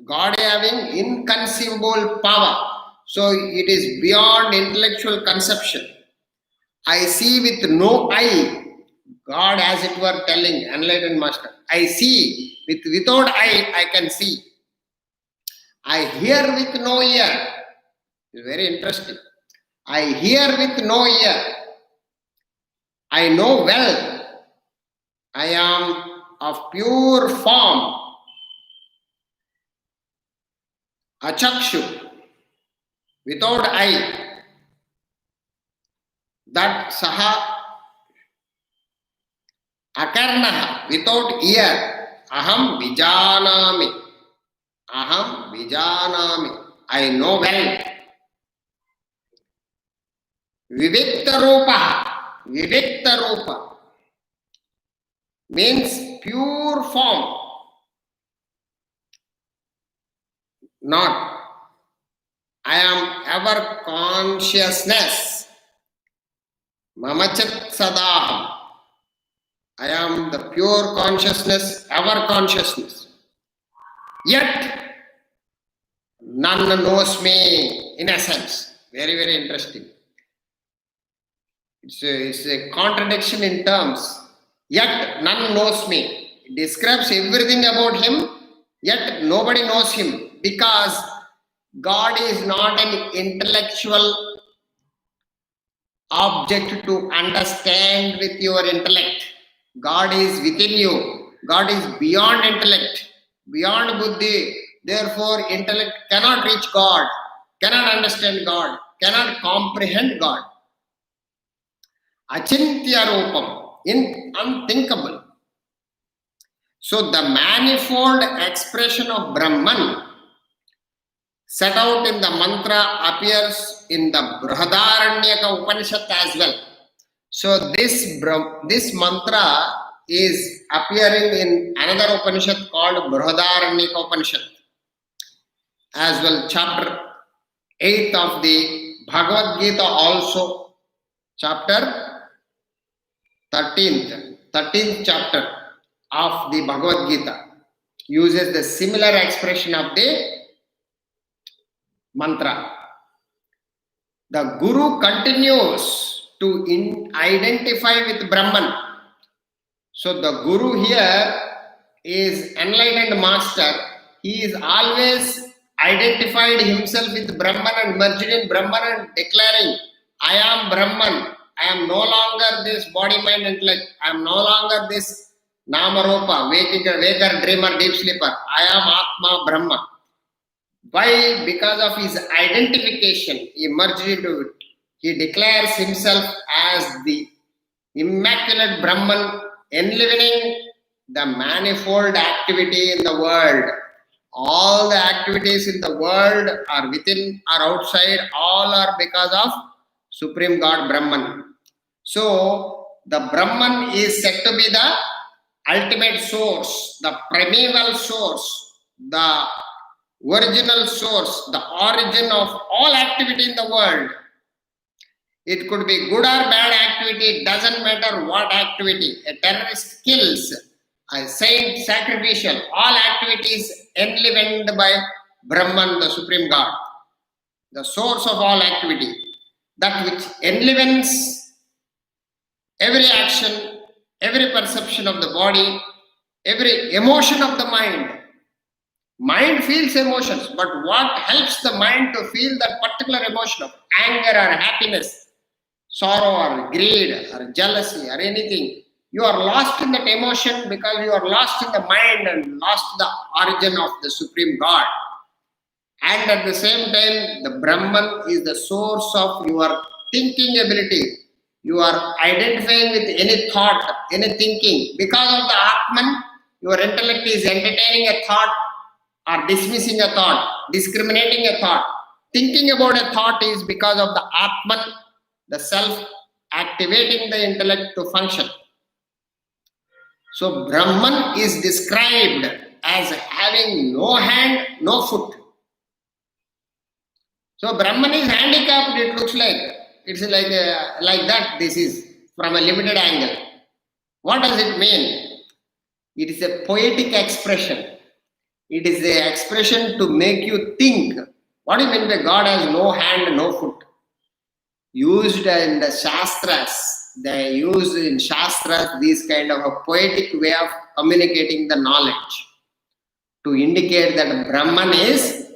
God having inconceivable power. So it is beyond intellectual conception. I see with no eye. God, as it were, telling enlightened master, I see. Without eye, I can see. I hear with no ear. It's very interesting. I hear with no ear. I know well. I am of pure form. Achakshu, without eye. That saha akarnaha, without ear. Aham vijanami. Aham vijanami. I know well. Vivikta rupa. Vivikta rupa means pure form. not. I am ever consciousness. Mamachat sadaham. I am the pure consciousness, ever consciousness. Yet, none knows me, in a sense. Very, very interesting. It's a contradiction in terms. Yet, none knows me. It describes everything about him, yet nobody knows him. Because God is not an intellectual object to understand with your intellect. God is within you. God is beyond intellect, beyond buddhi. Therefore, intellect cannot reach God, cannot understand God, cannot comprehend God. Achintya rupam, unthinkable. So the manifold expression of Brahman set out in the mantra appears in the Brihadaranyaka Upanishad as well. So this mantra is appearing in another Upanishad called Brihadaranyaka Upanishad as well, chapter 8 of the Bhagavad Gita also, chapter 13th chapter of the Bhagavad Gita uses the similar expression of the mantra. The Guru continues to identify with Brahman. So the Guru here is enlightened master. He is always identified himself with Brahman and merged in Brahman and declaring, I am Brahman. I am no longer this body, mind, intellect. I am no longer this Namarupa, waker, dreamer, deep sleeper. I am Atma, Brahma. Why? Because of his identification, he merged into it. He declares himself as the immaculate Brahman, enlivening the manifold activity in the world. All the activities in the world are within or outside, all are because of Supreme God Brahman. So, the Brahman is said to be the ultimate source, the primeval source, the original source, the origin of all activity in the world. It could be good or bad activity, it doesn't matter what activity. A terrorist kills, a saint sacrificial, all activities enlivened by Brahman, the Supreme God, the source of all activity, that which enlivens every action, every perception of the body, every emotion of the mind. Mind feels emotions, but what helps the mind to feel that particular emotion of anger or happiness, sorrow or greed or jealousy or anything? You are lost in that emotion because you are lost in the mind and lost the origin of the Supreme God. And at the same time, the Brahman is the source of your thinking ability. You are identifying with any thought, any thinking. Because of the Atman, your intellect is entertaining a thought or dismissing a thought, discriminating a thought. Thinking about a thought is because of the Atman, the self, activating the intellect to function. So Brahman is described as having no hand, no foot. So Brahman is handicapped, it looks like. It's like that, this is from a limited angle. What does it mean? It is a poetic expression. It is an expression to make you think. What do you mean by God has no hand, no foot? Used in the Shastras, they use in Shastras this kind of a poetic way of communicating the knowledge to indicate that Brahman is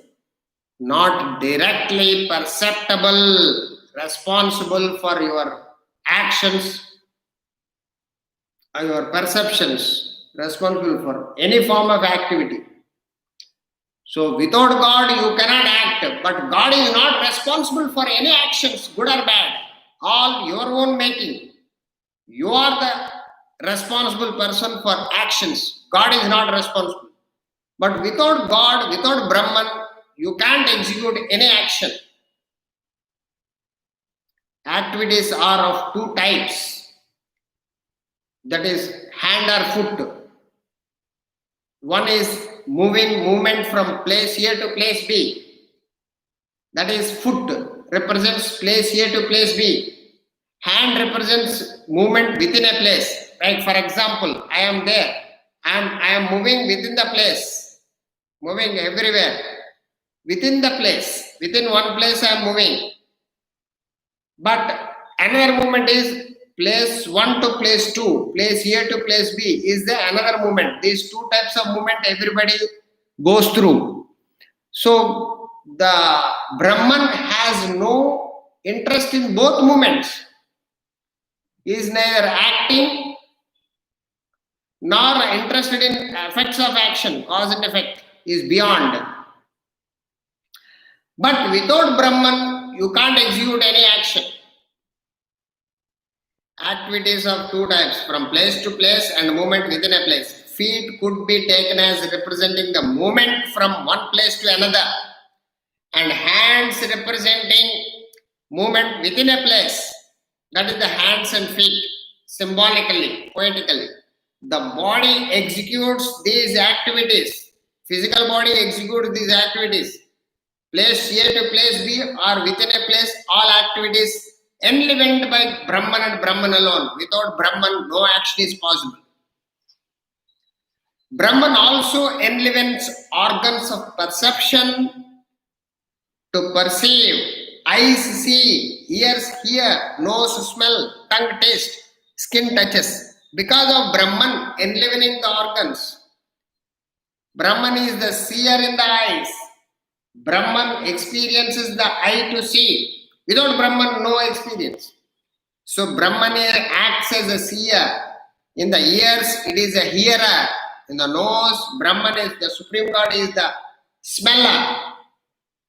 not directly perceptible, responsible for your actions or your perceptions, responsible for any form of activity. So without God you cannot act, but God is not responsible for any actions, good or bad, all your own making. You are the responsible person for actions. God is not responsible. But without God, without Brahman, you can't execute any action. Activities are of two types. That is hand or foot. One is movement from place A to place B. That is, foot represents place A to place B. Hand represents movement within a place. Right? For example, I am there and I am moving within the place, moving everywhere. Within the place, within one place I am moving. But another movement is place 1 to place 2, place A to place B is the another movement. These two types of movement everybody goes through. So the Brahman has no interest in both movements. He is neither acting nor interested in effects of action, cause and effect. He is beyond. But without Brahman, you can't execute any action. Activities of two types, from place to place and movement within a place. Feet could be taken as representing the movement from one place to another, and hands representing movement within a place. That is the hands and feet, symbolically, poetically. The body executes these activities. Physical body executes these activities. Place A to place B or within a place, all activities enlivened by Brahman and Brahman alone. Without Brahman, no action is possible. Brahman also enlivens organs of perception to perceive. Eyes see, ears hear, nose smell, tongue taste, skin touches. Because of Brahman enlivening the organs. Brahman is the seer in the eyes. Brahman experiences the eye to see. Without Brahman, no experience. So Brahman acts as a seer. In the ears, it is a hearer. In the nose, Brahman is the Supreme God, is the smeller.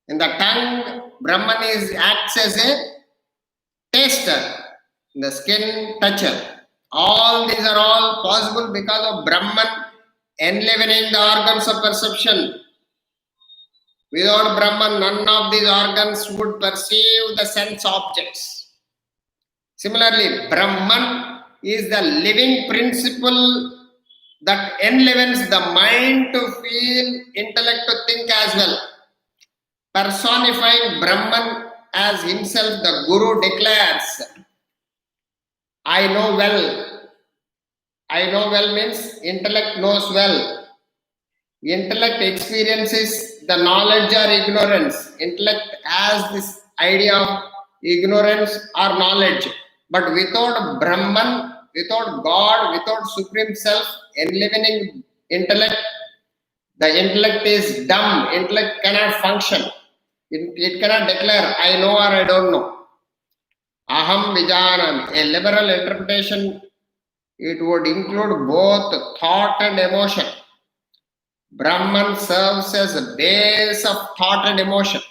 In the tongue, Brahman acts as a taster. In the skin, toucher. All these are all possible because of Brahman enlivening the organs of perception. Without Brahman, none of these organs would perceive the sense objects. Similarly, Brahman is the living principle that enlivens the mind to feel, intellect to think as well. Personifying Brahman as himself, the Guru declares, I know well. I know well means intellect knows well. Intellect experiences the knowledge or ignorance. Intellect has this idea of ignorance or knowledge. But without Brahman, without God, without Supreme Self, enlivening intellect, the intellect is dumb. Intellect cannot function. It cannot declare, I know or I don't know. Aham vijanam. A liberal interpretation, it would include both thought and emotion. Brahman serves as a base of thought and emotion.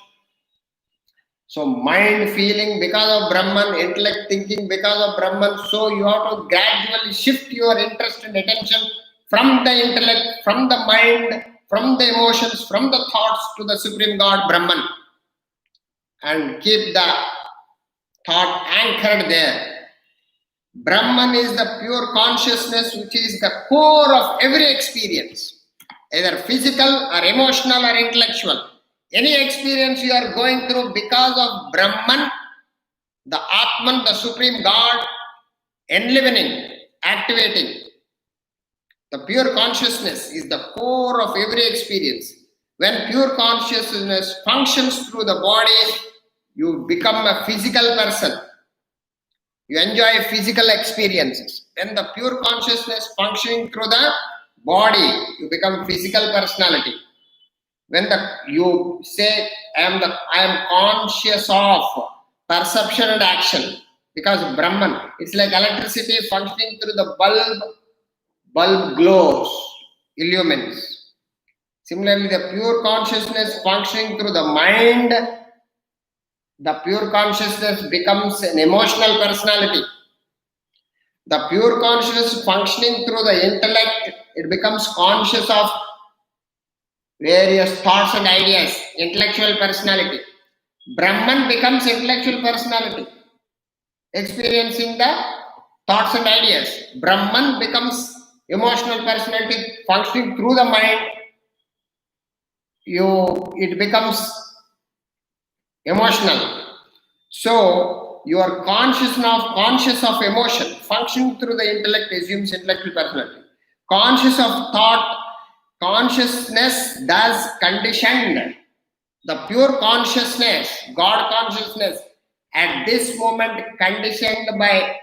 So mind feeling because of Brahman, intellect thinking because of Brahman. So you have to gradually shift your interest and attention from the intellect, from the mind, from the emotions, from the thoughts to the Supreme God, Brahman. And keep the thought anchored there. Brahman is the pure consciousness which is the core of every experience, either physical or emotional or intellectual. Any experience you are going through because of Brahman, the Atman, the Supreme God, enlivening, activating. The pure consciousness is the core of every experience. When pure consciousness functions through the body, you become a physical person. You enjoy physical experiences. When the pure consciousness functioning through the body, you become physical personality. When you say, I am conscious of perception and action, because Brahman, it's like electricity functioning through the bulb glows, illumines. Similarly, the pure consciousness functioning through the mind, the pure consciousness becomes an emotional personality. The pure consciousness functioning through the intellect, it becomes conscious of various thoughts and ideas, intellectual personality. Brahman becomes intellectual personality, experiencing the thoughts and ideas. Brahman becomes emotional personality, functioning through the mind. it becomes emotional. So you are conscious of emotion. Function through the intellect assumes intellectual personality. Conscious of thought, consciousness thus conditioned. The pure consciousness, God consciousness, at this moment conditioned by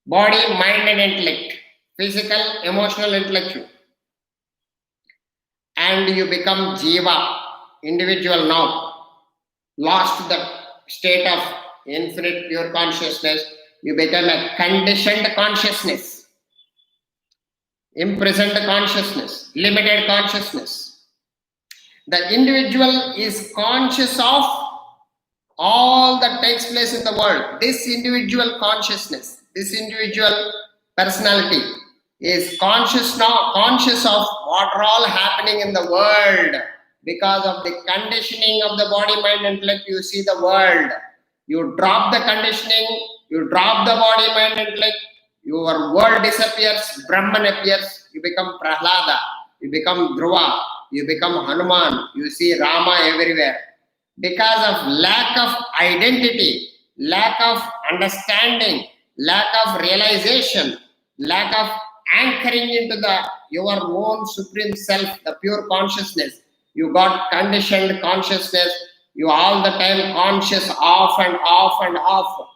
body, mind and intellect, physical, emotional, intellectual. And you become jiva, individual now, lost the state of infinite pure consciousness. You become a conditioned consciousness, imprisoned consciousness, limited consciousness. The individual is conscious of all that takes place in the world. This individual consciousness, this individual personality is conscious now, conscious of what are all happening in the world. Because of the conditioning of the body, mind, intellect, you see the world. You drop the conditioning, you drop the body, mind, intellect, your world disappears, Brahman appears, you become Prahlada, you become Dhruva, you become Hanuman, you see Rama everywhere. Because of lack of identity, lack of understanding, lack of realization, lack of anchoring into your own supreme self, the pure consciousness, you got conditioned consciousness, you all the time conscious off and off and off,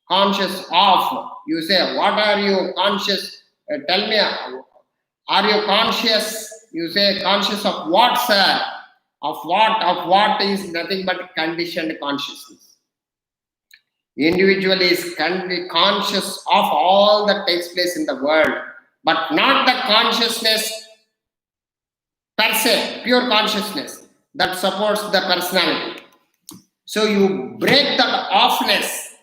conscious off. You say, what are you conscious? Tell me, are you conscious? You say, conscious of what, sir? Of what? Of what is nothing but conditioned consciousness. Individual is conscious of all that takes place in the world, but not the consciousness per se, pure consciousness that supports the personality. So you break that offness,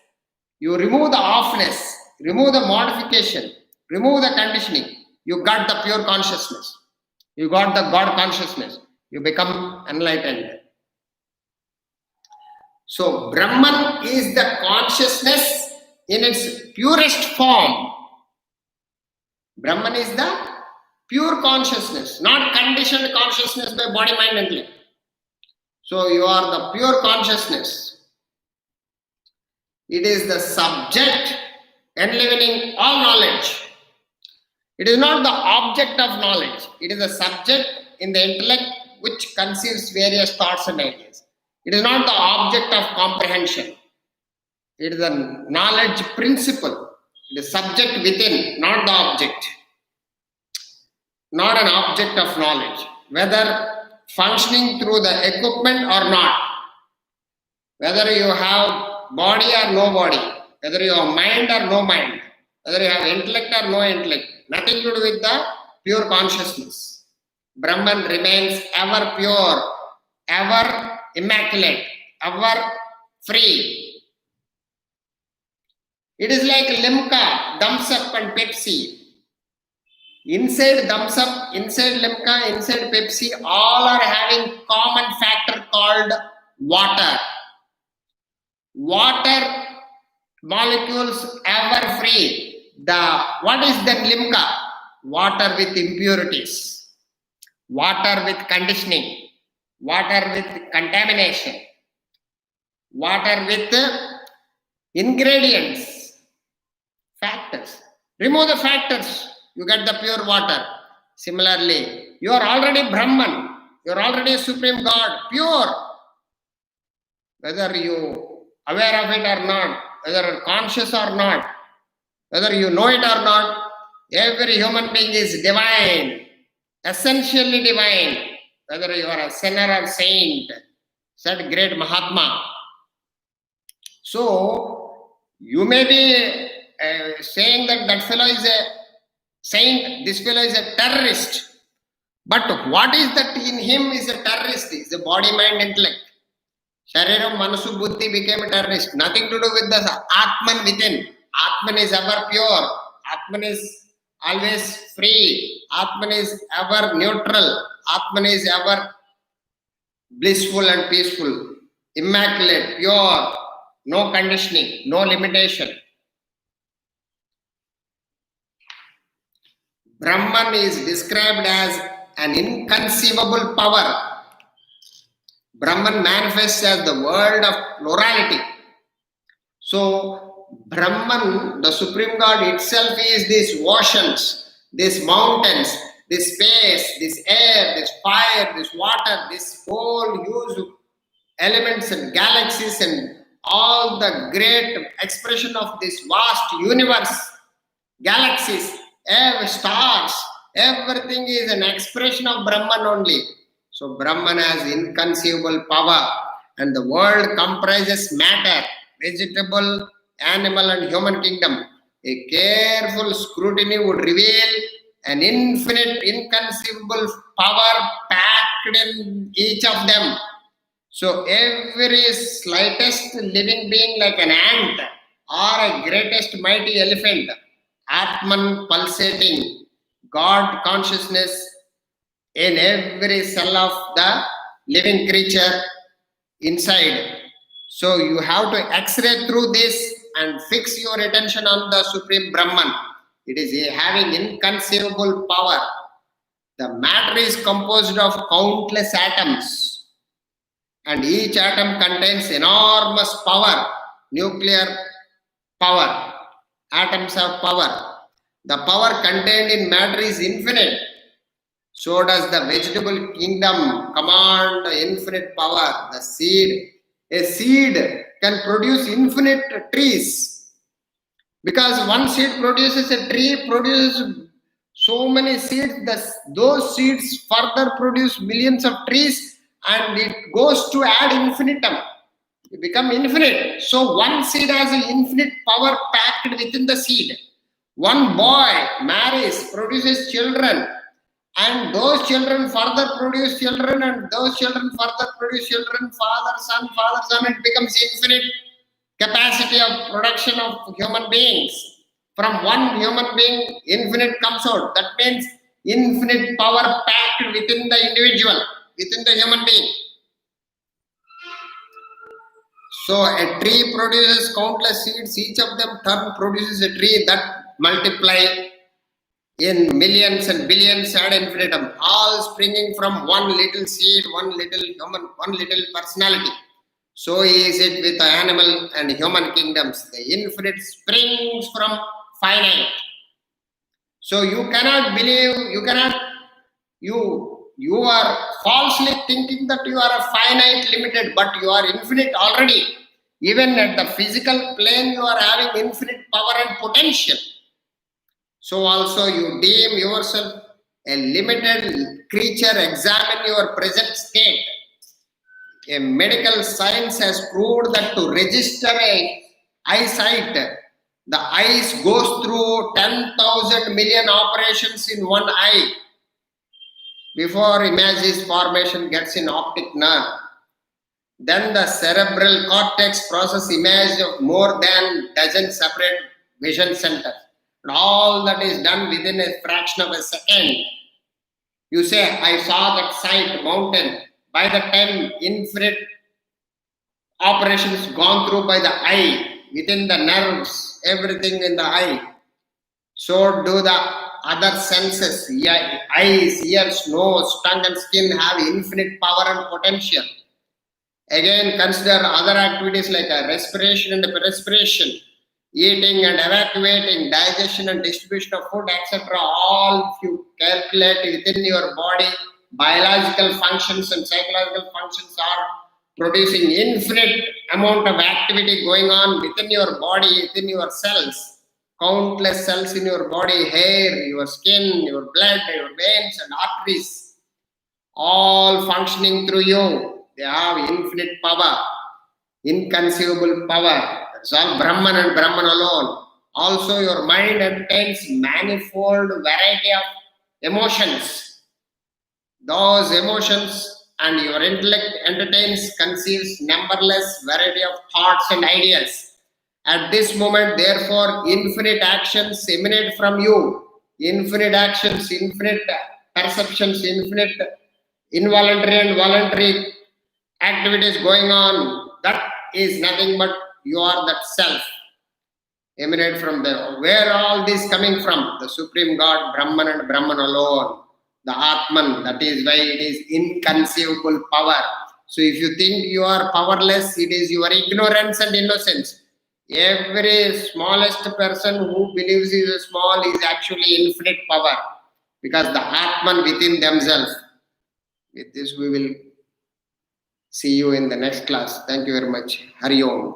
you remove the offness, remove the modification, remove the conditioning. You got the pure consciousness. You got the God consciousness. You become enlightened. So Brahman is the consciousness in its purest form. Brahman is the pure consciousness, not conditioned consciousness by body, mind, and intellect. So you are the pure consciousness. It is the subject enlivening all knowledge. It is not the object of knowledge. It is the subject in the intellect which conceives various thoughts and ideas. It is not the object of comprehension. It is the knowledge principle. It is subject within, not the object. Not an object of knowledge. Whether functioning through the equipment or not. Whether you have body or no body. Whether you have mind or no mind. Whether you have intellect or no intellect. Nothing to do with the pure consciousness. Brahman remains ever pure, ever immaculate, ever free. It is like Limca, thumbs up and Pepsi. Inside thumbs up, inside Limca, inside Pepsi, all are having common factor called water. Water molecules ever free. What is that Limca? Water with impurities, water with conditioning, water with contamination, water with ingredients, factors. Remove the factors, you get the pure water. Similarly, you are already Brahman, you are already Supreme God, pure. Whether you aware of it or not, whether conscious or not, whether you know it or not, every human being is divine, essentially divine. Whether you are a sinner or saint, said great Mahatma. So, you may be saying that fellow is a saint, this fellow is a terrorist. But what is that in him is a terrorist? Is the body, mind, intellect. Shariram, Manasu, Buddhi became a terrorist. Nothing to do with the Atman within. Atman is ever pure. Atman is always free. Atman is ever neutral. Atman is ever blissful and peaceful. Immaculate, pure. No conditioning, no limitation. Brahman is described as an inconceivable power. Brahman manifests as the world of plurality. So, Brahman, the Supreme God itself, is these oceans, these mountains, this space, this air, this fire, this water, this whole huge elements and galaxies and all the great expression of this vast universe, galaxies, stars, everything is an expression of Brahman only. So Brahman has inconceivable power, and the world comprises matter, vegetable, animal and human kingdom. A careful scrutiny would reveal an infinite, inconceivable power packed in each of them. So every slightest living being like an ant or a greatest mighty elephant, Atman pulsating, God consciousness in every cell of the living creature inside. So you have to x-ray through this and fix your attention on the Supreme Brahman. It is having inconceivable power. The matter is composed of countless atoms, and each atom contains enormous power, nuclear power. Atoms have power. The power contained in matter is infinite. So does the vegetable kingdom command infinite power. The seed, a seed can produce infinite trees, because one seed produces a tree, produces so many seeds. Those seeds further produce millions of trees, and it goes to ad infinitum. It becomes infinite. So one seed has an infinite power packed within the seed. One boy marries, produces children, and those children further produce children, and those children further produce children, father, son, it becomes infinite capacity of production of human beings. From one human being, infinite comes out. That means infinite power packed within the individual, within the human being. So a tree produces countless seeds, each of them produces a tree that multiply in millions and billions ad infinitum, all springing from one little seed, one little human, one little personality. So is it with the animal and human kingdoms. The infinite springs from finite. So you cannot believe, you are falsely thinking that you are a finite, limited, but you are infinite already. Even at the physical plane, you are having infinite power and potential. So also you deem yourself a limited creature. Examine your present state. A medical science has proved that to register a eyesight, the eyes goes through 10,000 million operations in one eye before images formation gets in optic nerve. Then the cerebral cortex process image of more than dozen separate vision centers. And all that is done within a fraction of a second. You say, I saw that sight, mountain. By the time infinite operations gone through by the eye, within the nerves, everything in the eye. So do the other senses, eyes, ears, nose, tongue and skin have infinite power and potential. Again, consider other activities like respiration and perspiration, eating and evacuating, digestion and distribution of food, etc. All if you calculate within your body, biological functions and psychological functions are producing infinite amount of activity going on within your body, within your cells. Countless cells in your body, hair, your skin, your blood, your veins and arteries, all functioning through you. They have infinite power, inconceivable power. That's all Brahman and Brahman alone. Also your mind entertains manifold variety of emotions. Those emotions and your intellect entertains, conceives numberless variety of thoughts and ideas. At this moment, therefore, infinite actions emanate from you. Infinite actions, infinite perceptions, infinite involuntary and voluntary activities going on. That is nothing but you are that self. Emanate from there. Where all this coming from? The Supreme God, Brahman and Brahman alone. the Atman. That is why it is inconceivable power. So if you think you are powerless, it is your ignorance and innocence. Every smallest person who believes he is small is actually infinite power, because the Atman within themselves. With this, we will see you in the next class. Thank you very much. Hari Om.